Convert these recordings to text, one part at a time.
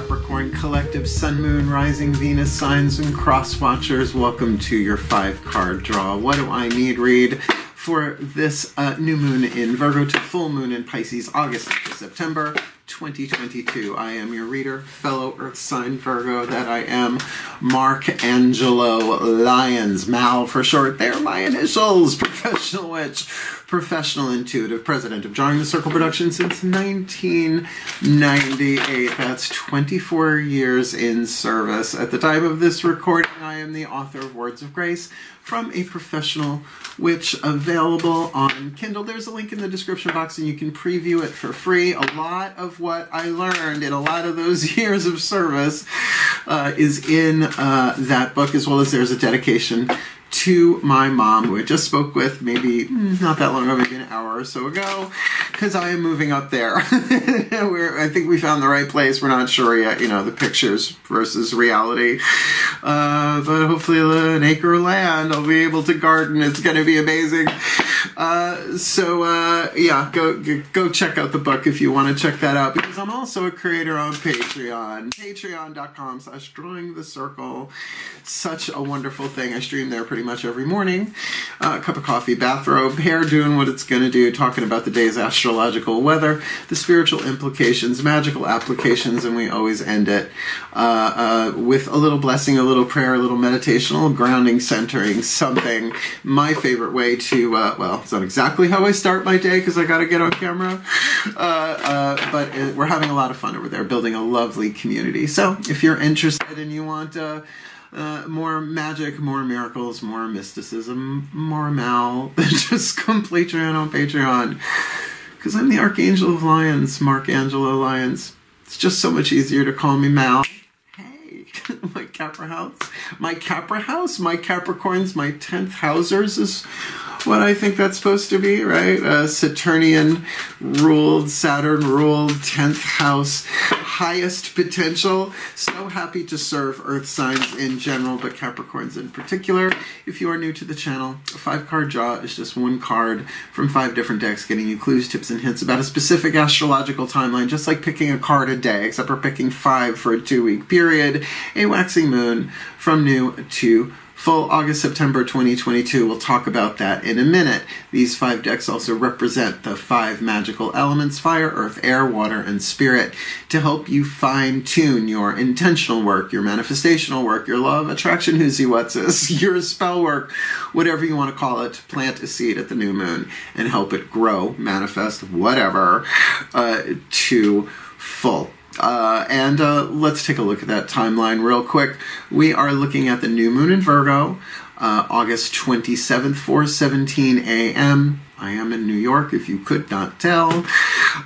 Capricorn collective Sun, Moon, Rising, Venus signs and cross watchers. Welcome to your 5-card draw. What do I need read for this new moon in Virgo to full moon in Pisces, August to September 2022. I am your reader, fellow Earth sign Virgo that I am, Mark Angelo Lyons, Mal for short. They're my initials. Professional witch, professional intuitive, president of Drawing the Circle Production since 1998. That's 24 years in service. At the time of this recording, I am the author of Words of Grace from a Professional Witch, available on Kindle. There's a link in the description box and you can preview it for free. A lot of what I learned in a lot of those years of service is in that book, as well as there's a dedication to my mom, who I just spoke with maybe not that long ago, maybe an hour or so ago, because I am moving up there. I think we found the right place. We're not sure yet, you know, the pictures versus reality. But hopefully an acre of land I'll be able to garden. It's going to be amazing. Yeah, go check out the book if you want to check that out, because I'm also a creator on Patreon. Patreon.com/drawingthecircle. Such a wonderful thing. I stream there pretty much every morning. A cup of coffee, bathrobe, hair doing what it's going to do, talking about the day's astrological weather, the spiritual implications, magical applications, and we always end it with a little blessing, a little prayer, a little meditation, a little grounding, centering, something. My favorite way to, well, it's not exactly how I start my day because I got to get on camera, but we're having a lot of fun over there, building a lovely community. So if you're interested and you want more magic, more miracles, more mysticism, more Mal, just come Patreon on Patreon, because I'm the Archangel of Lyons, Mark Angelo Lyons. It's just so much easier to call me Mal. Hey, my Capra house, my Capricorns, my 10th housers is what I think that's supposed to be, right? Saturnian ruled, Saturn ruled, 10th house, highest potential. So happy to serve Earth signs in general, but Capricorns in particular. If you are new to the channel, a 5-card draw is just one card from 5 different decks, getting you clues, tips, and hints about a specific astrological timeline, just like picking a card a day, except we're picking 5 for a 2-week period. A waxing moon from new to full, August, September 2022. We'll talk about that in a minute. These 5 decks also represent the 5 magical elements: fire, earth, air, water, and spirit, to help you fine-tune your intentional work, your manifestational work, your law of attraction, who's-he-what's-this, your spell work, whatever you want to call it. Plant a seed at the new moon and help it grow, manifest, whatever, to full. Let's take a look at that timeline real quick. We are looking at the new moon in Virgo, August 27th, 4:17 a.m. I am in New York, if you could not tell.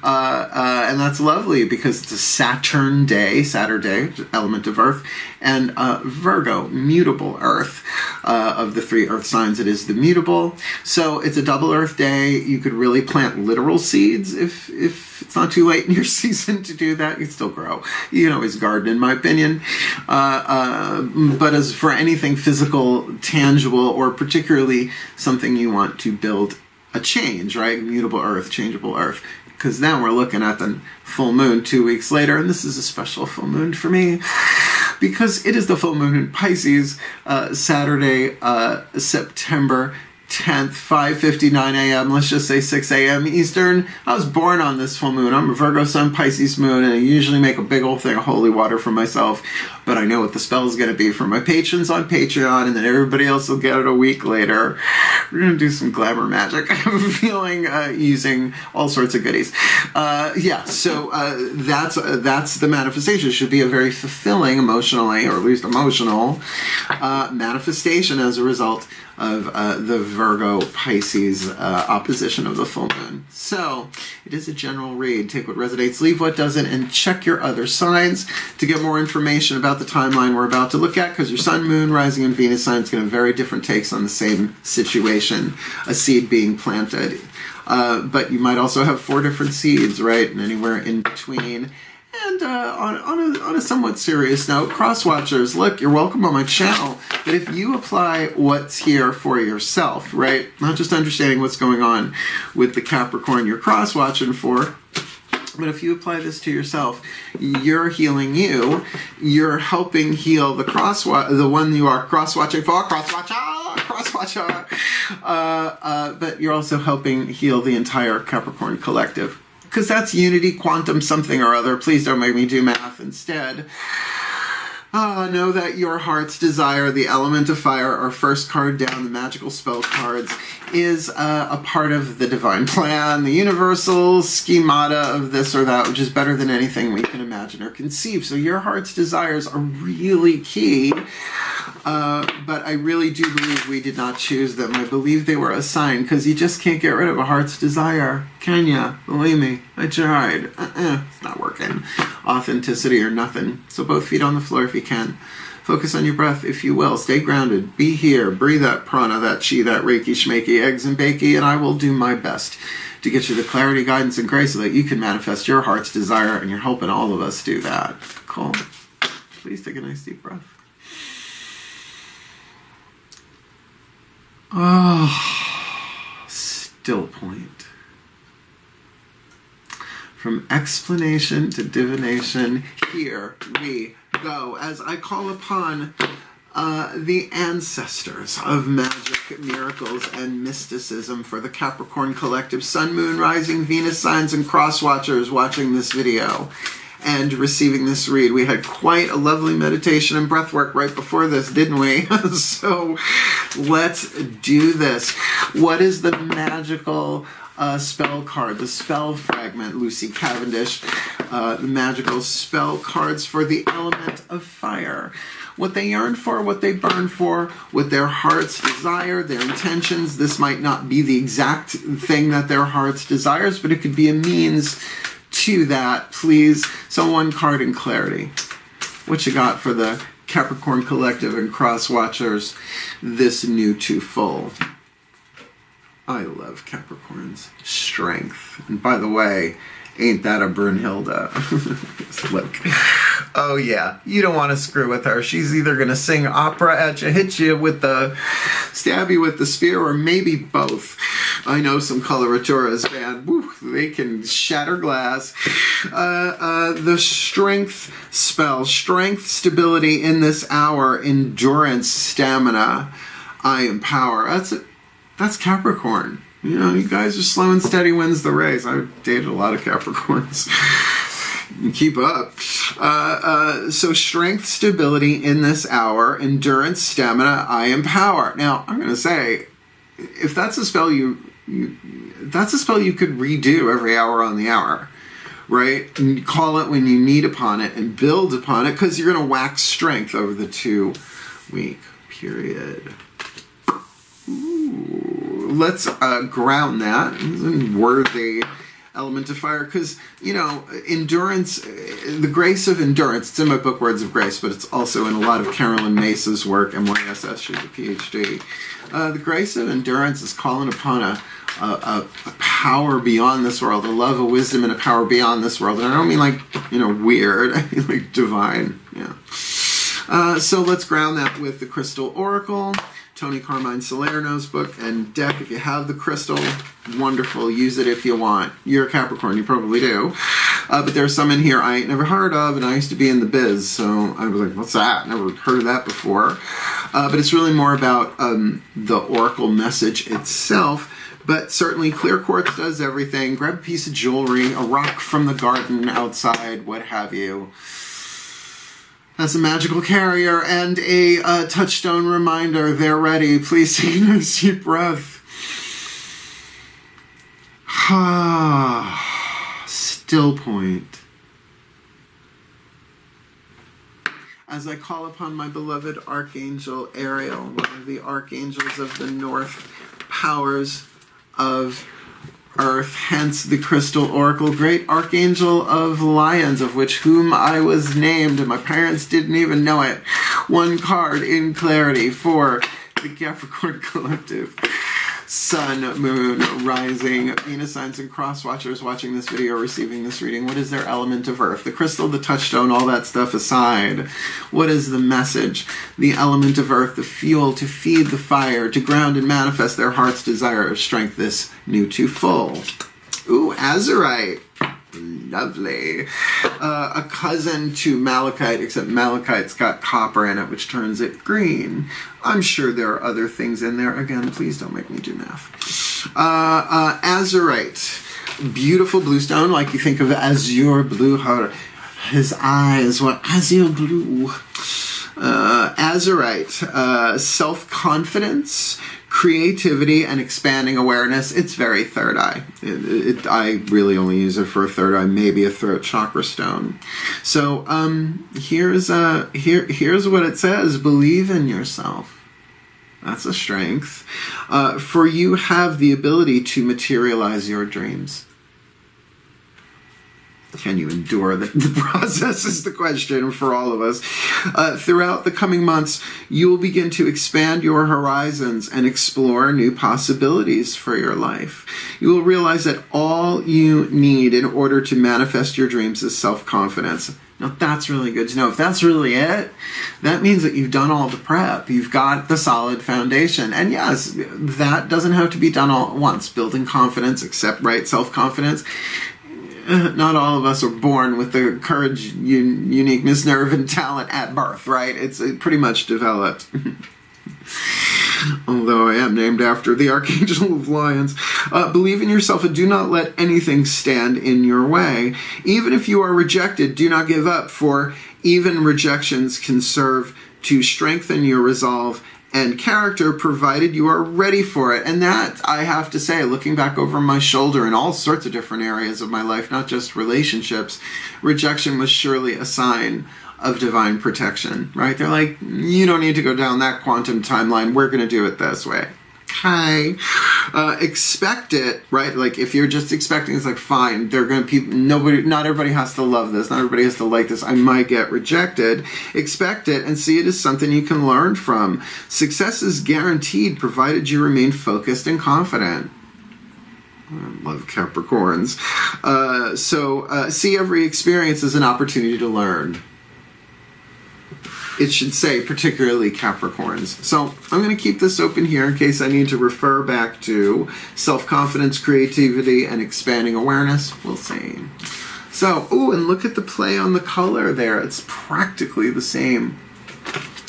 And that's lovely because it's a Saturn day, Saturday, element of Earth, and Virgo, mutable Earth. Of the 3 Earth signs, it is the mutable. So it's a double Earth day. You could really plant literal seeds if it's not too late in your season to do that. You can still grow. You can always garden, in my opinion. But as for anything physical, tangible, or particularly something you want to build a change, right? Mutable Earth, changeable Earth. Because now we're looking at the full moon 2 weeks later, and this is a special full moon for me because it is the full moon in Pisces, Saturday, September 10th, 5:59 a.m., let's just say 6 a.m. Eastern. I was born on this full moon. I'm a Virgo Sun, Pisces moon, and I usually make a big old thing of holy water for myself, but I know what the spell is going to be for my patrons on Patreon, and then everybody else will get it a week later. We're going to do some glamour magic, I have a feeling, using all sorts of goodies. Yeah, so that's the manifestation. It should be a very fulfilling emotionally, or at least emotional, manifestation as a result of the Virgo Pisces opposition of the full moon. So it is a general read. Take what resonates, leave what doesn't, and check your other signs to get more information about the timeline we're about to look at, because your Sun, Moon, Rising, and Venus signs can have very different takes on the same situation, a seed being planted. But you might also have 4 different seeds, right, and anywhere in between. And on a somewhat serious note, cross-watchers, look, you're welcome on my channel, but if you apply what's here for yourself, right, not just understanding what's going on with the Capricorn you're cross-watching for, But if you apply this to yourself, you're healing you. You're helping heal the one you are cross-watching for, cross-watcher. But you're also helping heal the entire Capricorn collective. Because that's unity, quantum, something or other. Please don't make me do math instead. Know that your heart's desire, the element of fire, our first card down, the magical spell cards, is a part of the divine plan, the universal schemata of this or that, which is better than anything we can imagine or conceive. So your heart's desires are really key, but I really do believe we did not choose them. I believe they were assigned, because you just can't get rid of a heart's desire, can ya? Believe me, I tried. It's not working. Authenticity or nothing. So both feet on the floor if you can. Focus on your breath, if you will. Stay grounded. Be here. Breathe that prana, that chi, that reiki, shmeki, eggs and bakey, and I will do my best to get you the clarity, guidance, and grace so that you can manifest your heart's desire, and you're helping all of us do that. Cool. Please take a nice deep breath. Still point. From explanation to divination, here we go. As I call upon the ancestors of magic, miracles, and mysticism for the Capricorn collective, Sun, Moon, Rising, Venus signs, and cross-watchers watching this video and receiving this read. We had quite a lovely meditation and breath work right before this, didn't we? So let's do this. What is the magical spell card, the spell fragment, Lucy Cavendish, the magical spell cards for the element of fire. What they yearn for, what they burn for, what their hearts desire, their intentions. This might not be the exact thing that their hearts desires, but it could be a means to that. Please, so one card in clarity. What you got for the Capricorn collective and cross watchers this new to full? I love Capricorn's strength. And by the way, ain't that a Brunhilde? Look. Oh yeah, you don't want to screw with her. She's either going to sing opera at you, hit you with the, stab you with the spear, or maybe both. I know some coloraturas, man. Woo, they can shatter glass. The strength spell. Strength, stability in this hour, endurance, stamina. I empower. That's Capricorn. You know, you guys are slow and steady wins the race. I've dated a lot of Capricorns. Keep up. So strength, stability in this hour, endurance, stamina, I empower. Now, I'm going to say, if that's a spell that's a spell you could redo every hour on the hour, right? And you call it when you need upon it and build upon it, because you're going to wax strength over the 2-week period. Ooh, let's ground that in worthy element of fire, because, you know, endurance, the grace of endurance, it's in my book Words of Grace, but it's also in a lot of Carolyn Mace's work, MYSS, she's a PhD. The grace of endurance is calling upon a power beyond this world, a love, a wisdom, and a power beyond this world. And I don't mean like, you know, weird, I mean like divine, yeah. So let's ground that with the Crystal Oracle, Tony Carmine Salerno's book and deck. If you have the crystal, wonderful. Use it if you want. You're a Capricorn, you probably do. But there's some in here I ain't never heard of, and I used to be in the biz, so I was like, what's that? Never heard of that before. But it's really more about the oracle message itself. But certainly clear quartz does everything. Grab a piece of jewelry, a rock from the garden outside, what have you. As a magical carrier and a touchstone reminder, they're ready. Please take a nice deep breath. Still point. As I call upon my beloved Archangel Ariel, one of the archangels of the north powers of Earth, hence the Crystal Oracle, great Archangel of Lyons, of which whom I was named, and my parents didn't even know it. One card in clarity for the Capricorn collective. Sun, Moon, Rising, Venus signs, and cross watchers watching this video, receiving this reading. What is their element of Earth? The crystal, the touchstone, all that stuff aside. What is the message? The element of Earth, the fuel to feed the fire, to ground and manifest their heart's desire of strength this new to full. Ooh, Azurite. Lovely. A cousin to malachite, except malachite's got copper in it, which turns it green. I'm sure there are other things in there. Again, please don't make me do math. Azurite. Beautiful blue stone, like you think of azure blue. His eyes were azure blue. Azurite. Self-confidence, creativity, and expanding awareness. It's very third eye. I really only use it for a third eye, maybe a throat chakra stone. So here's what it says: believe in yourself. That's a strength. For you have the ability to materialize your dreams. Can you endure the process is the question for all of us. Throughout the coming months, you will begin to expand your horizons and explore new possibilities for your life. You will realize that all you need in order to manifest your dreams is self-confidence. Now, that's really good to know. If that's really it, that means that you've done all the prep. You've got the solid foundation. And yes, that doesn't have to be done all at once. Building confidence, self-confidence. Not all of us are born with the courage, uniqueness, nerve, and talent at birth, right? It's pretty much developed. Although I am named after the Archangel of Lyons. Believe in yourself and do not let anything stand in your way. Even if you are rejected, do not give up, for even rejections can serve to strengthen your resolve and character, provided you are ready for it. And that, I have to say, looking back over my shoulder in all sorts of different areas of my life, not just relationships, rejection was surely a sign of divine protection, right? They're like, you don't need to go down that quantum timeline. We're going to do it this way. Okay. Expect it, right? Like, if you're just expecting, it's like, fine, not everybody has to love this. Not everybody has to like this. I might get rejected. Expect it and see it as something you can learn from. Success is guaranteed, provided you remain focused and confident. I love Capricorns. See every experience as an opportunity to learn. It should say particularly Capricorns. So I'm going to keep this open here in case I need to refer back to self-confidence, creativity, and expanding awareness. We'll see. So, and look at the play on the color there. It's practically the same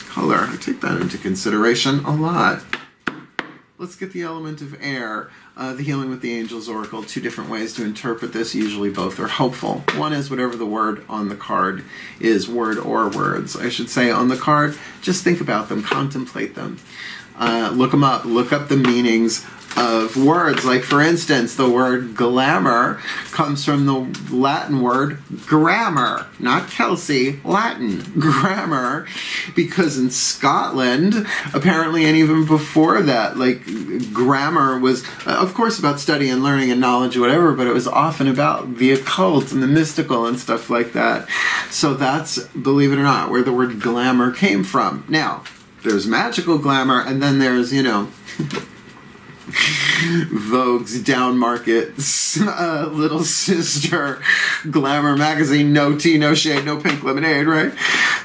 color. I take that into consideration a lot. Let's get the element of air. The Healing with the Angels Oracle, 2 different ways to interpret this. Usually both are helpful. One is whatever the word on the card is, word or words, I should say, on the card. Just think about them, contemplate them. Look them up. Look up the meanings of words. Like, for instance, the word glamour comes from the Latin word grammar, not Kelsey, Latin, grammar, because in Scotland, apparently, and even before that, like, grammar was, of course, about study and learning and knowledge or whatever, but it was often about the occult and the mystical and stuff like that. So that's, believe it or not, where the word glamour came from. Now, there's magical glamour, and then there's, Vogue's down market little sister glamour magazine, no tea, no shade, no pink lemonade, right?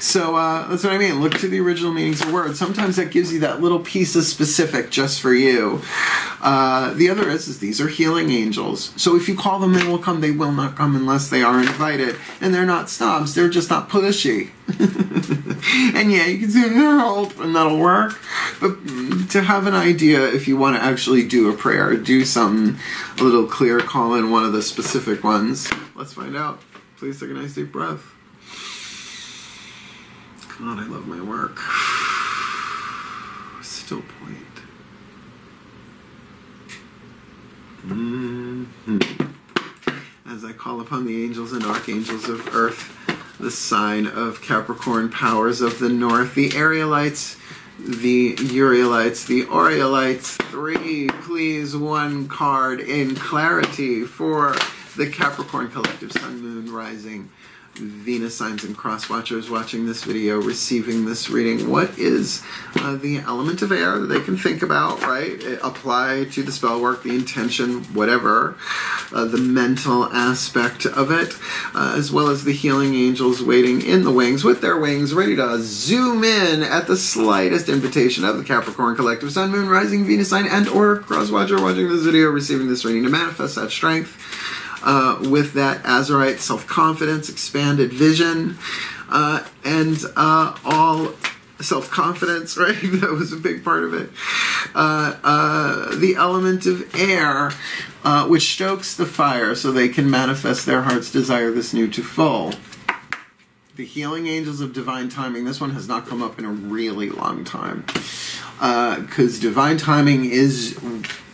So that's what I mean. Look to the original meanings of words. Sometimes that gives you that little piece of specific just for you. The other is these are healing angels. So if you call them, they will come. They will not come unless they are invited. And they're not snobs. They're just not pushy. And yeah, you can say help and that'll work. But to have an idea, if you want to actually do a prayer, do something a little clear, call in one of the specific ones. Let's find out. Please take a nice deep breath. God, I love my work. Still point. As I call upon the angels and archangels of earth, the sign of Capricorn, powers of the north, the Arielites, the Urielites, the Aureolites, 3, please, 1 card in clarity for the Capricorn collective, Sun, Moon, Rising, Venus signs and cross watchers watching this video, receiving this reading. What is the element of air that they can think about, right? Apply to the spell work, the intention, whatever, the mental aspect of it, as well as the healing angels waiting in the wings with their wings ready to zoom in at the slightest invitation of the Capricorn collective, Sun, Moon, Rising, Venus sign, and or cross watcher watching this video, receiving this reading to manifest that strength. with that azurite, self-confidence, expanded vision, and all self-confidence, right? That was a big part of it. The element of air, which stokes the fire so they can manifest their heart's desire, this new to full. The healing angels of divine timing. This one has not come up in a really long time. Because divine timing is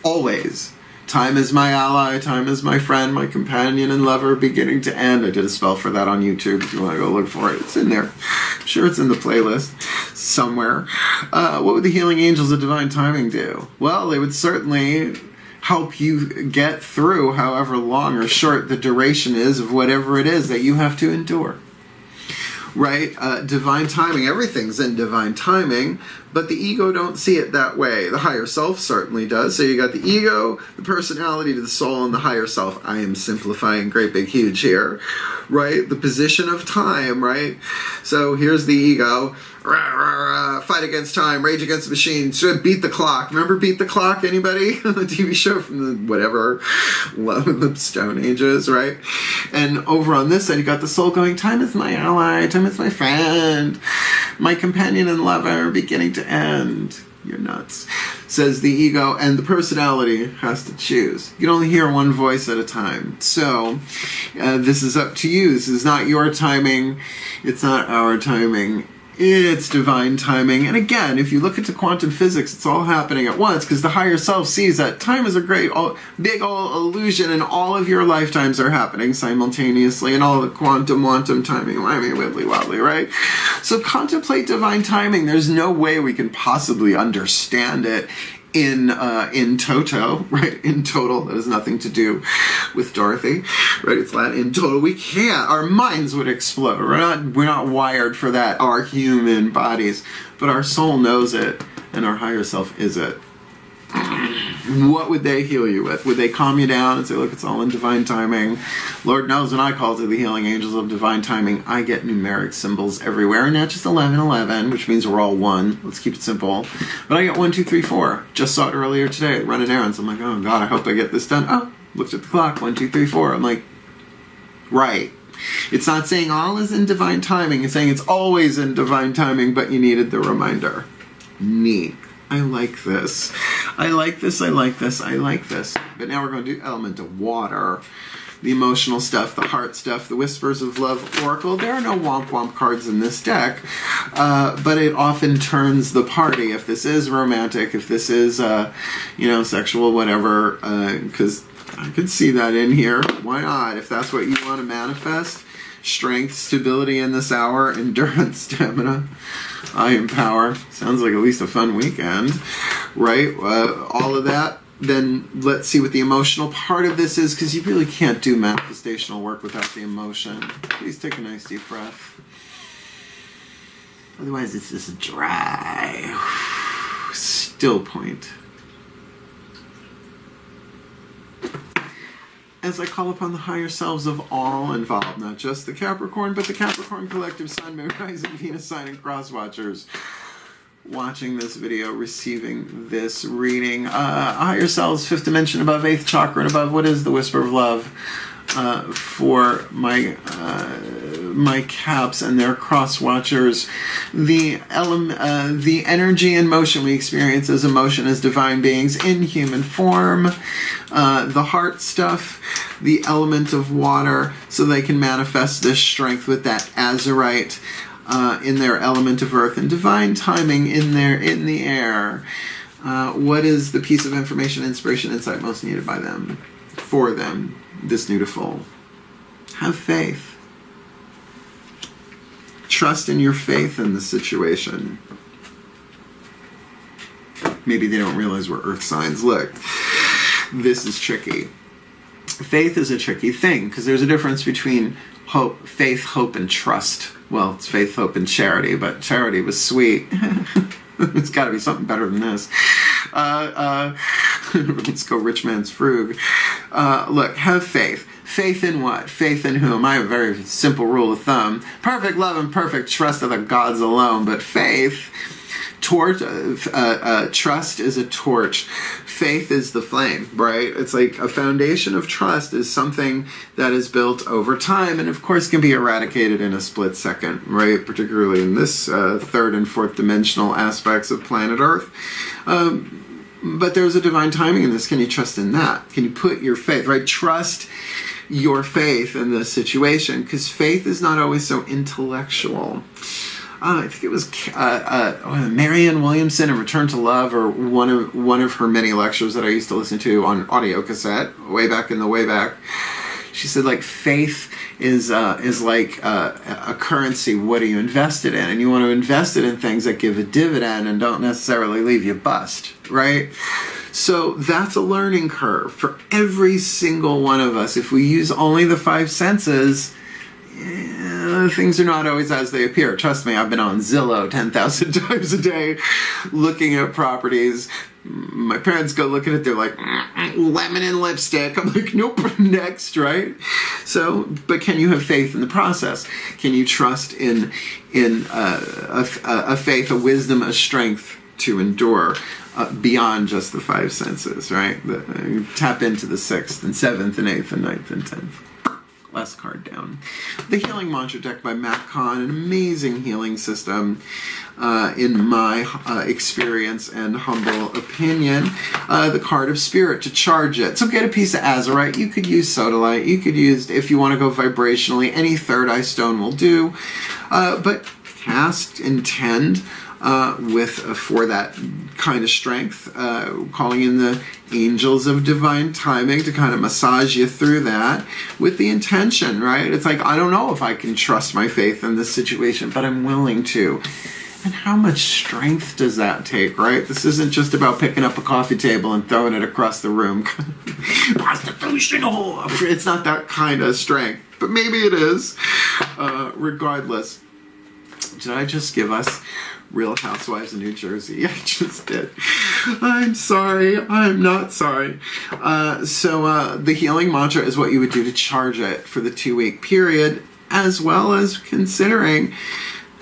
always, time is my ally, time is my friend, my companion and lover, beginning to end. I did a spell for that on YouTube if you want to go look for it. It's in there. I'm sure it's in the playlist somewhere. What would the healing angels of divine timing do? Well, they would certainly help you get through however long or short the duration is of whatever it is that you have to endure. Right? Divine timing, everything's in divine timing, but the ego don't see it that way. The higher self certainly does. So you got the ego, the personality, the soul, and the higher self. I am simplifying great big huge here, right? The position of time, right? So here's the ego. Rah, rah, rah, fight against time, rage against the machine, beat the clock. Remember Beat the Clock, anybody? The TV show from the whatever, the Stone Ages, right? And over on this side, you got the soul going, time is my ally, time is my friend, my companion and lover, beginning to end. You're nuts, says the ego, and the personality has to choose. You can only hear one voice at a time. So this is up to you. This is not your timing. It's not our timing. It's divine timing. And again, if you look into quantum physics, it's all happening at once because the higher self sees that time is a great, big old illusion and all of your lifetimes are happening simultaneously and all the quantum timing, whammy, wibbly wobbly, right? So contemplate divine timing. There's no way we can possibly understand it in toto, right? In total. That has nothing to do with Dorothy, right? It's Latin. In total, we can't. Our minds would explode. We're not wired for that. Our human bodies, but our soul knows it, and our higher self is it. What would they heal you with? Would they calm you down and say, look, it's all in divine timing? Lord knows when I call to the healing angels of divine timing, I get numeric symbols everywhere, and not just 1111, which means we're all one. Let's keep it simple. But I got 1, 2, 3, 4. Just saw it earlier today, running errands. I'm like, oh God, I hope I get this done. Oh, looked at the clock, 1, 2, 3, 4. I'm like, right. It's not saying all is in divine timing. It's saying it's always in divine timing, but you needed the reminder. Neat. I like this. I like this, I like this, I like this. But now we're going to do element of water. The emotional stuff, the heart stuff, the Whispers of Love Oracle. There are no womp-womp cards in this deck, but it often turns the party. If this is romantic, if this is, sexual, whatever, because I could see that in here. Why not? If that's what you want to manifest. Strength, stability in this hour, endurance, stamina. I am power. Sounds like at least a fun weekend, right? All of that. Then let's see what the emotional part of this is, because you really can't do manifestational work without the emotion. Please take a nice deep breath. Otherwise, it's just dry. Still point. As I call upon the higher selves of all involved, not just the Capricorn, but the Capricorn Collective Sun, Moon, Rising, Venus sign, and cross watchers watching this video, receiving this reading. Higher selves, 5th dimension above, 8th chakra and above. What is the Whisper of Love for my caps and their cross watchers? The energy and motion we experience as emotion as divine beings in human form. The heart stuff, the element of water, so they can manifest this strength with that azurite in their element of earth, and divine timing in the air. What is the piece of information, inspiration, insight most needed by them, for them, this new to full? Have faith. Trust in your faith in the situation. Maybe they don't realize we're earth signs. Look, this is tricky. Faith is a tricky thing because there's a difference between hope, faith, hope, and trust. Well, it's faith, hope, and charity, but charity was sweet. It's got to be something better than this. Let's go rich man's frug. Look, have faith. Faith in what? Faith in whom? I have a very simple rule of thumb. Perfect love and perfect trust are the gods alone, but faith... trust is a torch. faith is the flame, right? It's like a foundation of trust is something that is built over time and, of course, can be eradicated in a split second, right? Particularly in this third and fourth dimensional aspects of planet Earth. But there's a divine timing in this. Can you trust in that? Can you put your faith, right? Trust your faith in the situation, because faith is not always so intellectual. I think it was Marianne Williamson in Return to Love, or one of her many lectures that I used to listen to on audio cassette way back in the way back. She said, like, faith is like a currency. What are you invested in? And you want to invest it in things that give a dividend and don't necessarily leave you bust, right? So that's a learning curve for every single one of us. If we use only the five senses, things are not always as they appear. Trust me, I've been on Zillow 10,000 times a day looking at properties. My parents go look at it, they're like, lemon and lipstick. I'm like, nope, next, right? So, but can you have faith in the process? Can you trust in a faith, a wisdom, a strength to endure beyond just the five senses, right? Tap into the sixth and seventh and eighth and ninth and 10th. Last card down. The Healing Mantra deck by Matt Kahn, an amazing healing system in my experience and humble opinion. The card of Spirit to charge it. So get a piece of azurite. You could use sodalite. You could use, if you want to go vibrationally, any third eye stone will do. But cast, intend for that kind of strength, calling in the angels of divine timing to kind of massage you through that with the intention, right? It's like, I don't know if I can trust my faith in this situation, but I'm willing to. And how much strength does that take, right? This isn't just about picking up a coffee table and throwing it across the room. Constitutional! It's not that kind of strength, but maybe it is. Regardless, did I just give us Real Housewives of New Jersey? I just did. I'm sorry. I'm not sorry. So the healing mantra is what you would do to charge it for the 2-week period, as well as considering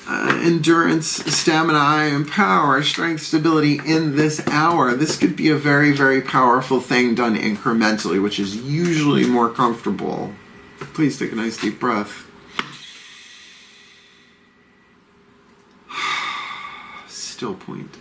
endurance, stamina, and power, strength, stability in this hour. This could be a very, very powerful thing done incrementally, which is usually more comfortable. Please take a nice deep breath. Still point.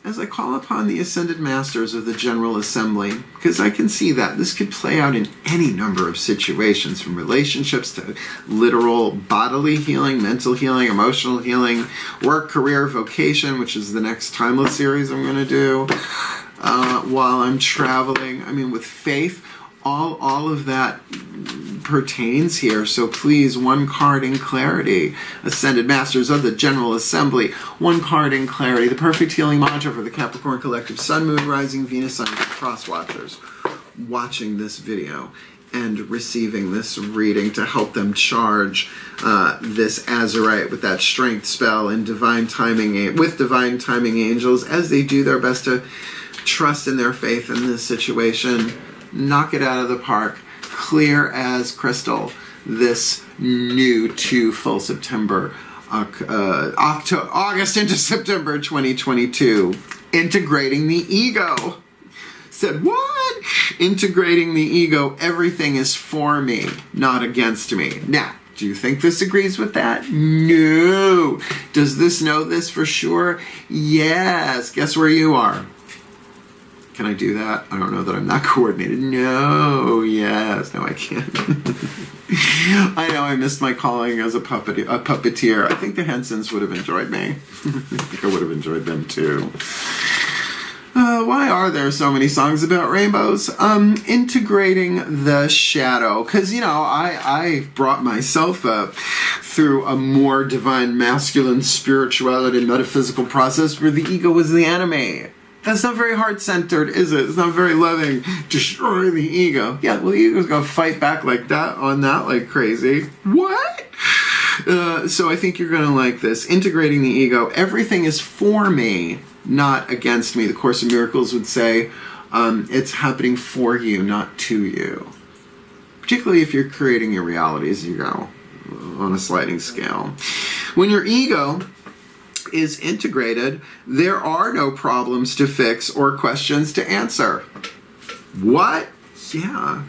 As I call upon the Ascended Masters of the General Assembly, because I can see that this could play out in any number of situations, from relationships to literal bodily healing, mental healing, emotional healing, work, career, vocation, which is the next Timeless series I'm going to do, while I'm traveling. I mean, with faith, all of that pertains here. So please, one card in clarity. Ascended Masters of the General Assembly. One card in clarity. The perfect healing mantra for the Capricorn Collective Sun, Moon, Rising, Venus, Sun, Cross Watchers watching this video and receiving this reading to help them charge this azurite with that strength spell and divine timing, with divine timing angels, as they do their best to trust in their faith in this situation. Knock it out of the park. Clear as crystal this new to full September, August into September 2022. Integrating the ego. Said, what? Integrating the ego. Everything is for me, not against me. Now, do you think this agrees with that? No. Does this know this for sure? Yes. Guess where you are? Can I do that? I don't know that I'm not coordinated. No, yes. No, I can't. I know I missed my calling as a puppeteer. I think the Hensons would have enjoyed me. I think I would have enjoyed them too. Why are there so many songs about rainbows? Integrating the shadow. Because, you know, I brought myself up through a more divine masculine spirituality metaphysical process where the ego was the enemy. That's not very heart-centered, is it? It's not very loving. Destroy the ego. Yeah, well, the ego's going to fight back like that on that like crazy. What? So I think you're going to like this. Integrating the ego. Everything is for me, not against me. The Course in Miracles would say it's happening for you, not to you. Particularly if you're creating your reality as you go on a sliding scale. When your ego is integrated, there are no problems to fix or questions to answer. What? Yeah.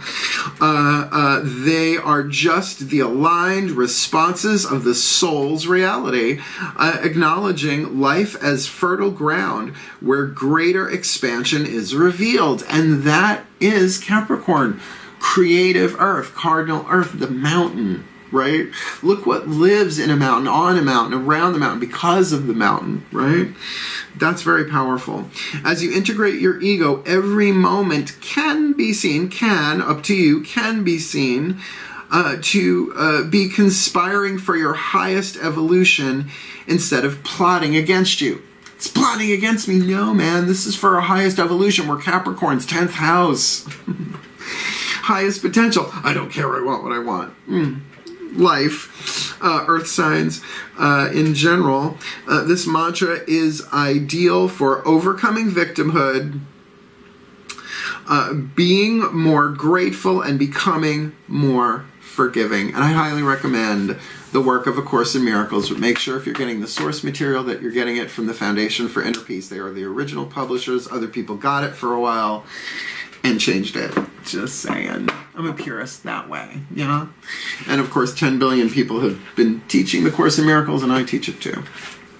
They are just the aligned responses of the soul's reality, acknowledging life as fertile ground where greater expansion is revealed. And that is Capricorn, creative earth, cardinal earth, the mountain. Right? Look what lives in a mountain, on a mountain, around the mountain, because of the mountain, right? That's very powerful. As you integrate your ego, every moment can be seen, up to you, can be seen to be conspiring for your highest evolution instead of plotting against you. It's plotting against me. No, man, this is for our highest evolution. We're Capricorn's 10th house. Highest potential. I don't care. I want what I want. Life, earth signs in general. This mantra is ideal for overcoming victimhood, being more grateful, and becoming more forgiving. And I highly recommend the work of A Course in Miracles. But make sure if you're getting the source material that you're getting it from the Foundation for Inner Peace. They are the original publishers. Other people got it for a while and changed it. Just saying. I'm a purist that way, you know? And of course, 10 billion people have been teaching the Course in Miracles, and I teach it too.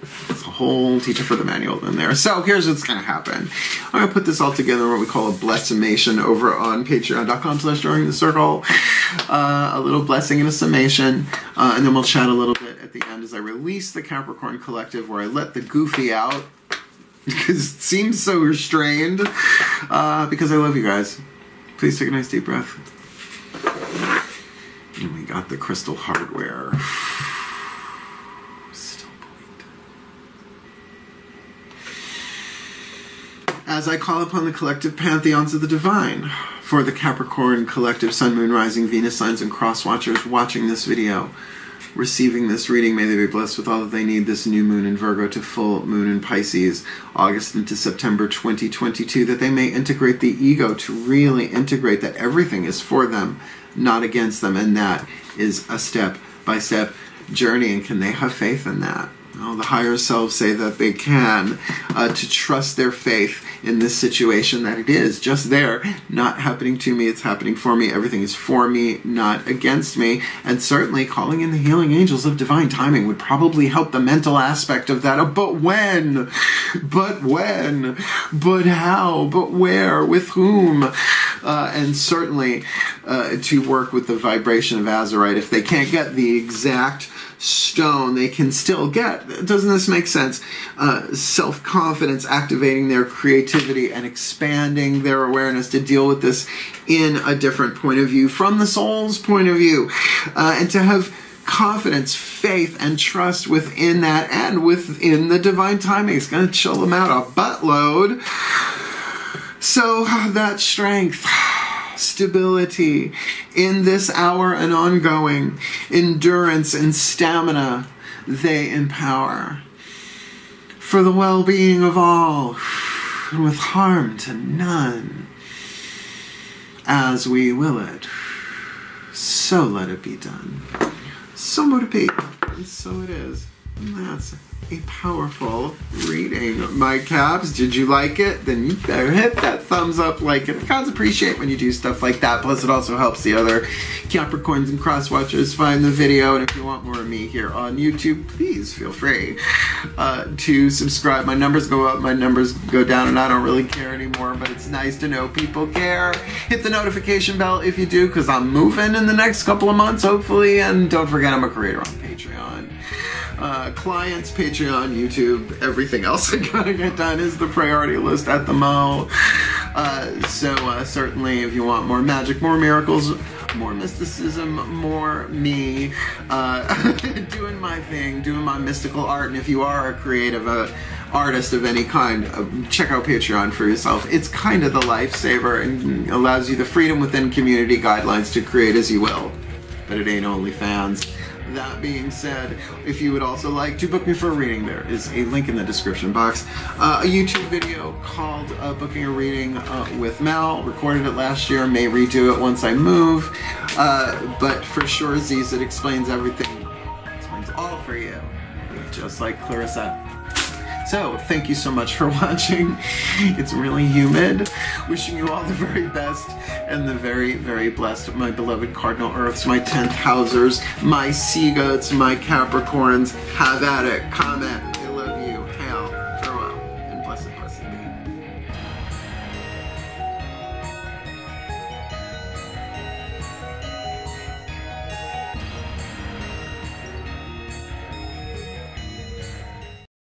It's a whole teacher for the manual in there. So here's what's going to happen. I'm going to put this all together in what we call a blessimation over on patreon.com/joiningthecircle. A little blessing and a summation. And then we'll chat a little bit at the end as I release the Capricorn Collective, where I let the goofy out because it seems so restrained. Because I love you guys. Please take a nice deep breath. And we got the crystal hardware. Still point. As I call upon the collective pantheons of the divine, for the Capricorn collective Sun, Moon, Rising, Venus signs, and cross watchers watching this video, receiving this reading, may they be blessed with all that they need this new moon in Virgo to full moon in Pisces, August into September 2022, that they may integrate the ego to really integrate that everything is for them, not against them, and that is a step-by-step journey. And can they have faith in that? Well, the higher selves say that they can, to trust their faith in this situation, that it is just there, not happening to me, it's happening for me, everything is for me, not against me. And certainly calling in the healing angels of divine timing would probably help the mental aspect of that. But when? But when? But how? But where? With whom? And certainly to work with the vibration of Azurite. If they can't get the exact stone, they can still get, doesn't this make sense? Self-confidence, activating their creativity and expanding their awareness to deal with this in a different point of view, from the soul's point of view, and to have confidence, faith, and trust within that and within the divine timing. It's going to chill them out a buttload. So that strength, stability in this hour and ongoing, endurance and stamina, they empower for the well-being of all and with harm to none. As we will it, so let it be done. So mote it be, and so it is. And that's a powerful reading, my Caps. Did you like it? Then you better hit that thumbs up, like it. Fans appreciate when you do stuff like that. Plus, it also helps the other Capricorns and cross-watchers find the video. And if you want more of me here on YouTube, please feel free to subscribe. My numbers go up, my numbers go down, and I don't really care anymore. But it's nice to know people care. Hit the notification bell if you do, because I'm moving in the next couple of months, hopefully. And don't forget, I'm a creator on Patreon. Clients, Patreon, YouTube, everything else I gotta get done is the priority list at the Mo. So certainly if you want more magic, more miracles, more mysticism, more me, doing my thing, doing my mystical art, and if you are a creative artist of any kind, check out Patreon for yourself. It's kind of the lifesaver and allows you the freedom within community guidelines to create as you will. But it ain't OnlyFans. That being said, if you would also like to book me for a reading, there is a link in the description box. A YouTube video called Booking a Reading with Mal. Recorded it last year, may redo it once I move. But for sure, Z's, it explains everything. Explains all for you. just like Clarissa. So, thank you so much for watching. It's really humid. Wishing you all the very best and the very, very blessed. My beloved Cardinal Earths, my 10th Housers, my Sea Goats, my Capricorns. Have at it. Comment.